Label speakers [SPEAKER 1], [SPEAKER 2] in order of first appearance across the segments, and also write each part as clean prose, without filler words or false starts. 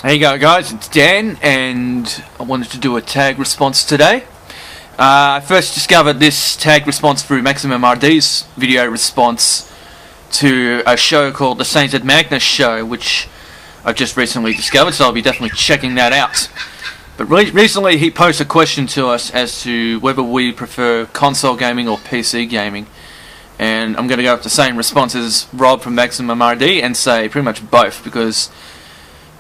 [SPEAKER 1] Hey you go guys, it's Dan and I wanted to do a tag response today. I first discovered this tag response through MaximumRD's video response to a show called the SaintedMagnusShow, which I've just recently discovered, so I'll be definitely checking that out. But recently he posed a question to us as to whether we prefer console gaming or PC gaming. And I'm going to go with the same response as Rob from MaximumRD and say pretty much both, because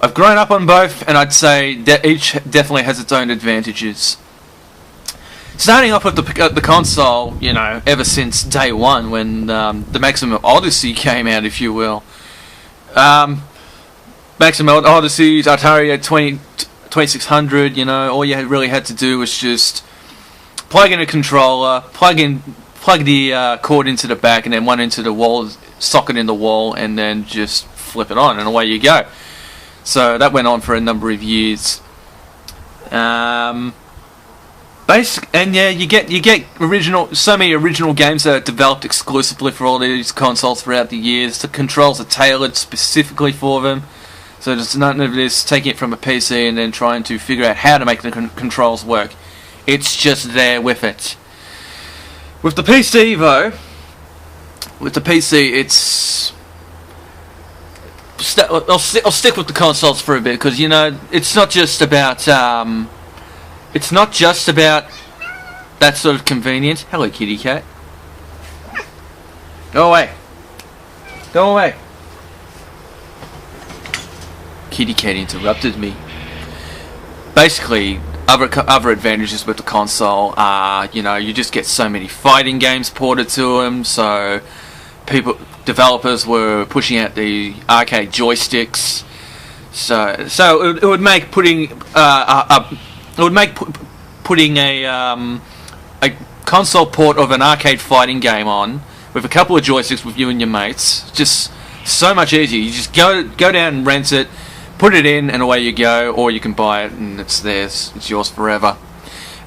[SPEAKER 1] I've grown up on both, and I'd say that each definitely has its own advantages. Starting off with the console, you know, ever since day one when the Maximum Odyssey came out, if you will. Maximum Odyssey, Atari 2600, you know, all you really had to do was just plug in a controller, plug the cord into the back, and then one into the wall, socket in the wall, and then just flip it on, and away you go. So that went on for a number of years. And yeah, you get so many original games that are developed exclusively for all these consoles throughout the years. The controls are tailored specifically for them, so it's none of this taking it from a PC and then trying to figure out how to make the controls work. It's just there with it. With the PC though, it's I'll stick with the consoles for a bit, because you know it's not just about that sort of convenience. Hello, kitty cat. Go away. Go away. Kitty cat interrupted me. Basically, other advantages with the console are, you know, you just get so many fighting games ported to them. So developers were pushing out the arcade joysticks, so it would make putting a console port of an arcade fighting game on with a couple of joysticks with you and your mates just so much easier. You just go down and rent it, put it in, and away you go, or you can buy it and it's theirs, it's yours forever.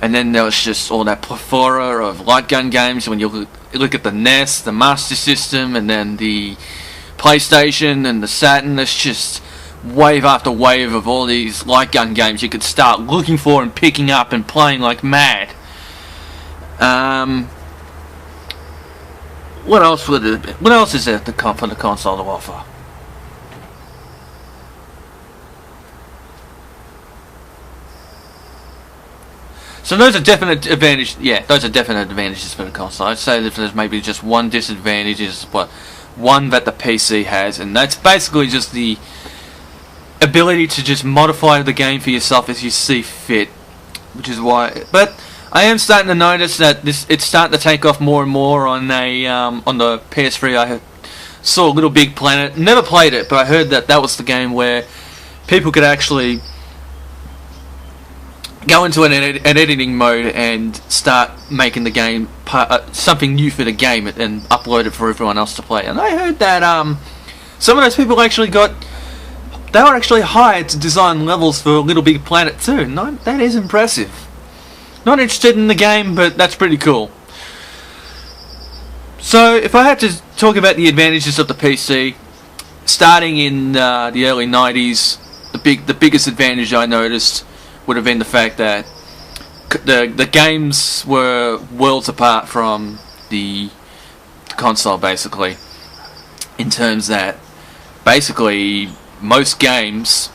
[SPEAKER 1] And then there was just all that plethora of light gun games. When you look at the NES, the Master System, and then the PlayStation and the Saturn, there's just wave after wave of all these light gun games you could start looking for and picking up and playing like mad. What else is there for the console to offer? So those are definite advantages. Yeah, those are definite advantages for the console. I'd say that there's maybe just one disadvantage, is one that the PC has, and that's basically just the ability to just modify the game for yourself as you see fit. Which is why, but I am starting to notice that it's starting to take off more and more on the PS3. I saw Little Big Planet. Never played it, but I heard that was the game where people could actually go into an editing mode and start making the game something new for the game and upload it for everyone else to play. And I heard that some of those people were actually hired to design levels for Little Big Planet too. And that is impressive. Not interested in the game, but that's pretty cool. So if I had to talk about the advantages of the PC, starting in the early 90s, the biggest advantage I noticed would have been the fact that the games were worlds apart from the console, basically, in terms that basically most games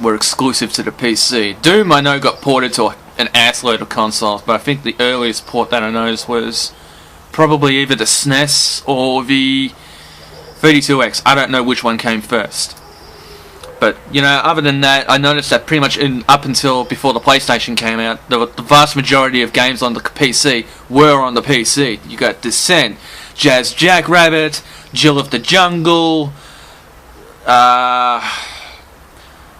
[SPEAKER 1] were exclusive to the PC. Doom, I know, got ported to an assload of consoles, but I think the earliest port that I noticed was probably either the SNES or the 32X. I don't know which one came first. But, you know, other than that, I noticed that pretty much up until before the PlayStation came out, the vast majority of games on the PC were on the PC. You got Descent, Jazz Jackrabbit, Jill of the Jungle, a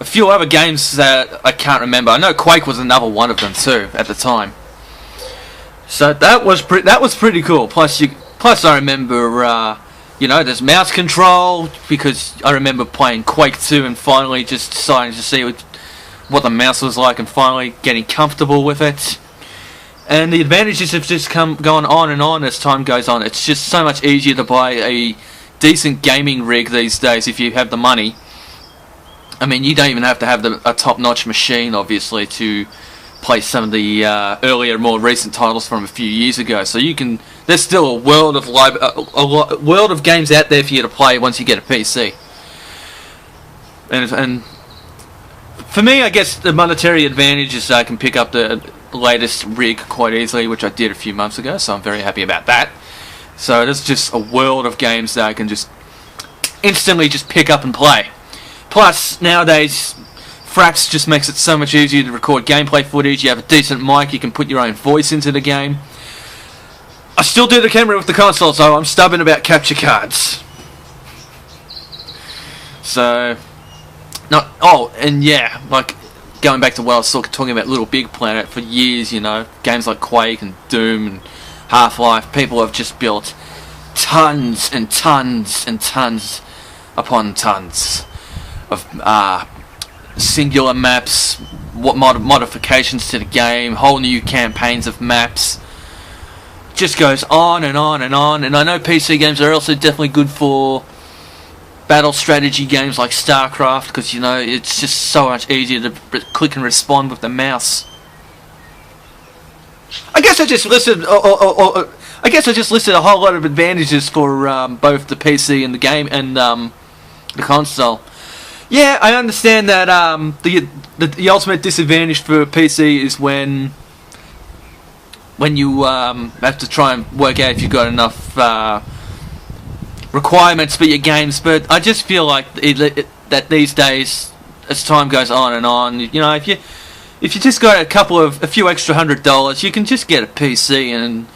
[SPEAKER 1] few other games that I can't remember. I know Quake was another one of them too at the time. So that was pretty cool. Plus I remember, you know, there's mouse control, because I remember playing Quake 2 and finally just deciding to see what the mouse was like and finally getting comfortable with it. And the advantages have just gone on and on as time goes on. It's just so much easier to buy a decent gaming rig these days if you have the money. I mean, you don't even have to have a top-notch machine, obviously, to play some of the earlier, more recent titles from a few years ago. So you can. There's still a world of world of games out there for you to play once you get a PC. And for me, I guess the monetary advantage is I can pick up the latest rig quite easily, which I did a few months ago. So I'm very happy about that. So there's just a world of games that I can just instantly just pick up and play. Plus, nowadays, Fraps just makes it so much easier to record gameplay footage. You have a decent mic, you can put your own voice into the game. I still do the camera with the console, so I'm stubborn about capture cards. So, and yeah, like, going back to what I was talking about Little Big Planet for years, you know, games like Quake and Doom and Half-Life, people have just built tons and tons and tons upon tons of singular maps, modifications to the game, whole new campaigns of maps. Just goes on and on and on. And I know PC games are also definitely good for battle strategy games like StarCraft, because, you know, it's just so much easier to click and respond with the mouse. I guess I just listed a whole lot of advantages for both the PC and the game and the console. Yeah, I understand that the ultimate disadvantage for PC is when you have to try and work out if you've got enough requirements for your games. But I just feel like that these days, as time goes on and on, you know, if you just got a few extra $100, you can just get a PC, and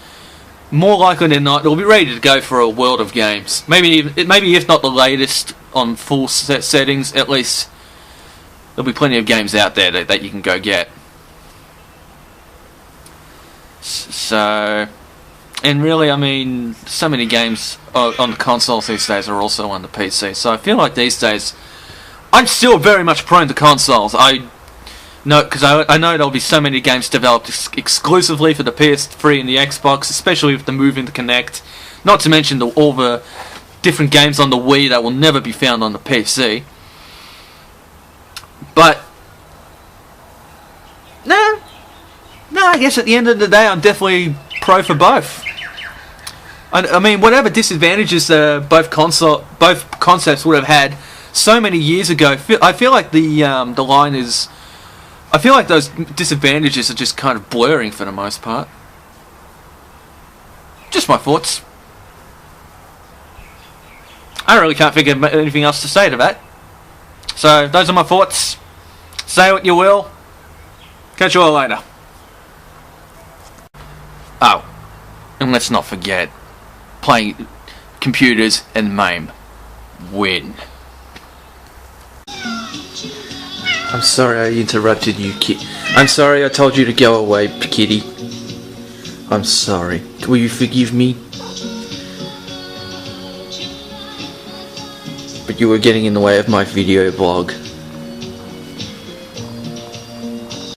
[SPEAKER 1] more likely than not, it'll be ready to go for a world of games. Maybe if not the latest on full settings, at least there'll be plenty of games out there that you can go get. So, and really, I mean, so many games on the consoles these days are also on the PC. So I feel like these days, I'm still very much prone to consoles. Because I know there'll be so many games developed exclusively for the PS3 and the Xbox, especially with the move into Kinect. Not to mention all the different games on the Wii that will never be found on the PC. But no, I guess at the end of the day, I'm definitely pro for both. I mean, whatever disadvantages both concepts would have had so many years ago, I feel like the line is. I feel like those disadvantages are just kind of blurring for the most part. Just my thoughts. I really can't think of anything else to say to that. So, those are my thoughts. Say what you will. Catch you all later. Oh, and let's not forget, playing computers and MAME. Win. I'm sorry I interrupted you, kid. I'm sorry I told you to go away, kitty. I'm sorry. Will you forgive me? But you were getting in the way of my video blog.